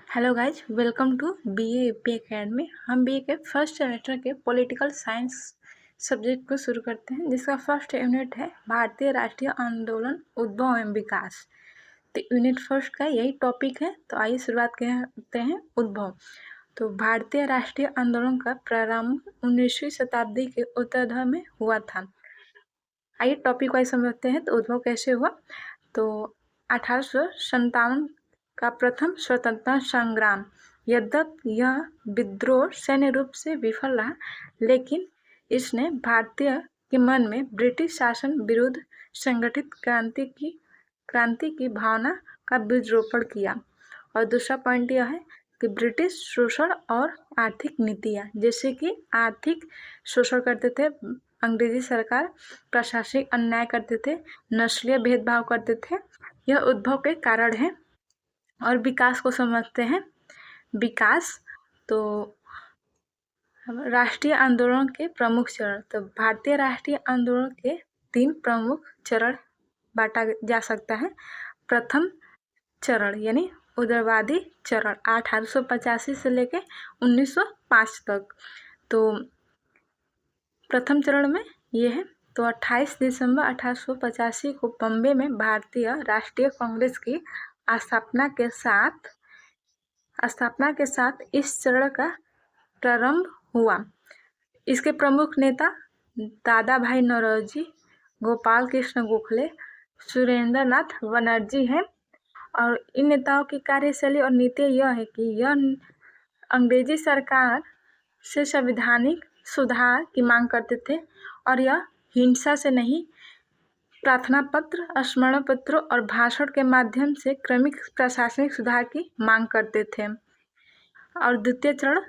Hello guys, welcome to BA UP academy. हम BA के first semester के political science subject को शुरू करते हैं, जिसका फर्स्ट यूनिट है भारतीय राष्ट्रीय आंदोलन उद्भव एवं विकास। तो यूनिट फर्स्ट का यही टॉपिक है। तो आइए शुरुआत करते हैं। उद्भव। तो भारतीय राष्ट्रीय आंदोलन का प्रारंभ 19वीं शताब्दी के उत्तरार्ध में हुआ था। आइए टॉपिक वाइज समझते हैं। तो उद्भव कैसे हुआ। तो 1857 का प्रथम स्वतंत्रता संग्राम। यद्यपि यह विद्रोह सैन्य रूप से विफल रहा, लेकिन इसने भारतीय के मन में ब्रिटिश शासन विरुद्ध संगठित क्रांति की भावना का बीज रोपण किया। और दूसरा पॉइंट यह है कि ब्रिटिश शोषण और आर्थिक नीतियाँ, जैसे कि आर्थिक शोषण करते थे अंग्रेजी सरकार, प्रशासनिक अन्याय करते थे, नस्लीय भेदभाव करते थे, यह उद्भव के कारण है। और विकास को समझते हैं। विकास तो राष्ट्रीय आंदोलन के प्रमुख चरण। तो भारतीय राष्ट्रीय आंदोलन के 3 प्रमुख चरण बांटा जा सकता है। प्रथम चरण यानी उदारवादी चरण 1885 से लेकर 1905 तक। तो प्रथम चरण में ये है। तो 28 दिसंबर 1885 को बॉम्बे में भारतीय राष्ट्रीय कांग्रेस की स्थापना के साथ इस चरण का प्रारंभ हुआ। इसके प्रमुख नेता दादा भाई नौरोजी, गोपाल कृष्ण गोखले, सुरेंद्र नाथ बनर्जी हैं। और इन नेताओं की कार्यशैली और नीति यह है कि यह अंग्रेजी सरकार से संवैधानिक सुधार की मांग करते थे, और यह हिंसा से नहीं, प्रार्थना पत्र, स्मरण पत्र और भाषण के माध्यम से क्रमिक प्रशासनिक सुधार की मांग करते थे। और द्वितीय चरण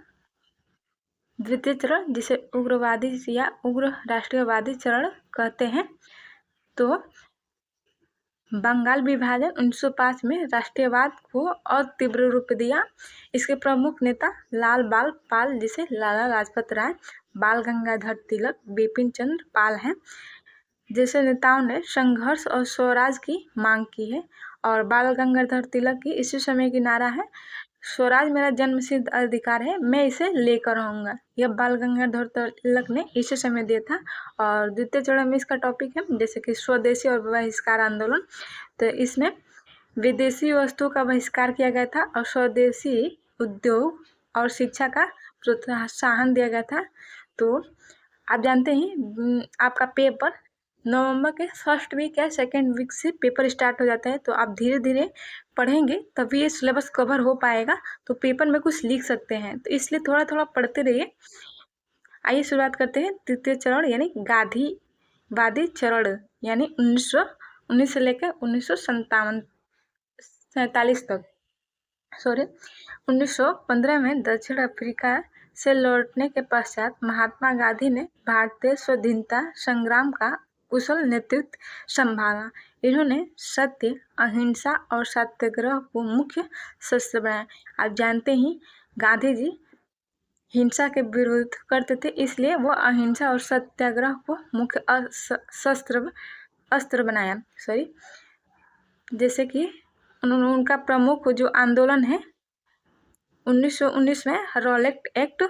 जिसे उग्रवादी या उग्र राष्ट्रीयवादी चरण कहते हैं। तो बंगाल विभाजन 1905 में राष्ट्रीयवाद को और तीव्र रूप दिया। इसके प्रमुख नेता लाल बाल पाल, जिसे लाला लाजपत राय, बाल गंगाधर तिलक, बिपिन चंद्र पाल हैं। जैसे नेताओं ने संघर्ष और स्वराज की मांग की है। और बाल गंगाधर तिलक की इसी समय की नारा है, स्वराज मेरा जन्मसिद्ध अधिकार है, मैं इसे लेकर आऊँगा। यह बाल गंगाधर तिलक ने इसी समय दिया था। और द्वितीय चरण में इसका टॉपिक है जैसे कि स्वदेशी और बहिष्कार आंदोलन। तो इसमें विदेशी वस्तुओं का बहिष्कार किया गया था और स्वदेशी उद्योग और शिक्षा का प्रोत्साहन दिया गया था। तो आप जानते हैं आपका पेपर नवंबर के फर्स्ट वीक या सेकेंड वीक से पेपर स्टार्ट हो जाता है। तो आप धीरे धीरे पढ़ेंगे तभी ये सिलेबस कवर हो पाएगा, तो पेपर में कुछ लिख सकते हैं। तो इसलिए थोड़ा थोड़ा पढ़ते रहिए। आइए शुरुआत करते हैं। तृतीय चरण यानी गांधीवादी चरण, यानी 1919 से लेकर 1947 तक। 1915 में दक्षिण अफ्रीका से लौटने के पश्चात महात्मा गांधी ने भारतीय स्वाधीनता संग्राम का कुशल नेतृत्व संभाला। इन्होंने सत्य, अहिंसा और सत्याग्रह को मुख्य शस्त्र बनाया। आप जानते ही गांधी जी हिंसा के विरोध करते थे, इसलिए वो अहिंसा और सत्याग्रह को मुख्य अस्त्र बनाया। जैसे कि उनका प्रमुख जो आंदोलन है 1919 में रॉलेट एक्ट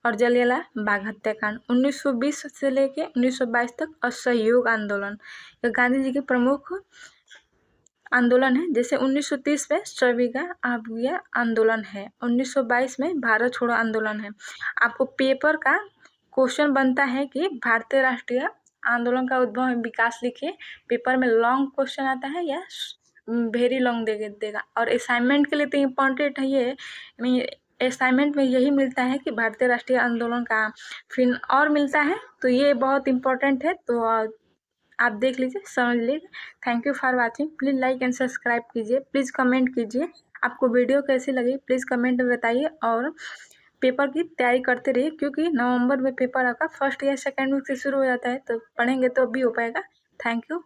और जलियांवाला बाग हत्याकांड, 1920 से लेके 1922 तक असहयोग आंदोलन, यह गांधी जी के प्रमुख आंदोलन है। जैसे 1930 में स्वर्गीय अवज्ञा आंदोलन है, 1922 में भारत छोड़ो आंदोलन है। आपको पेपर का क्वेश्चन बनता है कि भारतीय राष्ट्रीय आंदोलन का उद्भव एवं विकास लिखिए। पेपर में लॉन्ग क्वेश्चन आता है या वेरी लॉन्ग देगा। और असाइनमेंट के लिए तो इम्पॉर्टेंट है ये, असाइनमेंट में यही मिलता है कि भारतीय राष्ट्रीय आंदोलन का फिर और मिलता है, तो ये बहुत इम्पोर्टेंट है। तो आप देख लीजिए, समझ लीजिए। Thank you for watching. Please like and subscribe कीजिए। प्लीज़ कमेंट कीजिए आपको वीडियो कैसी लगी, प्लीज़ कमेंट में बताइए। और पेपर की तैयारी करते रहिए, क्योंकि नवंबर में पेपर आपका फर्स्ट या सेकेंड वीक से शुरू हो जाता है, तो पढ़ेंगे तो भी हो पाएगा। Thank you.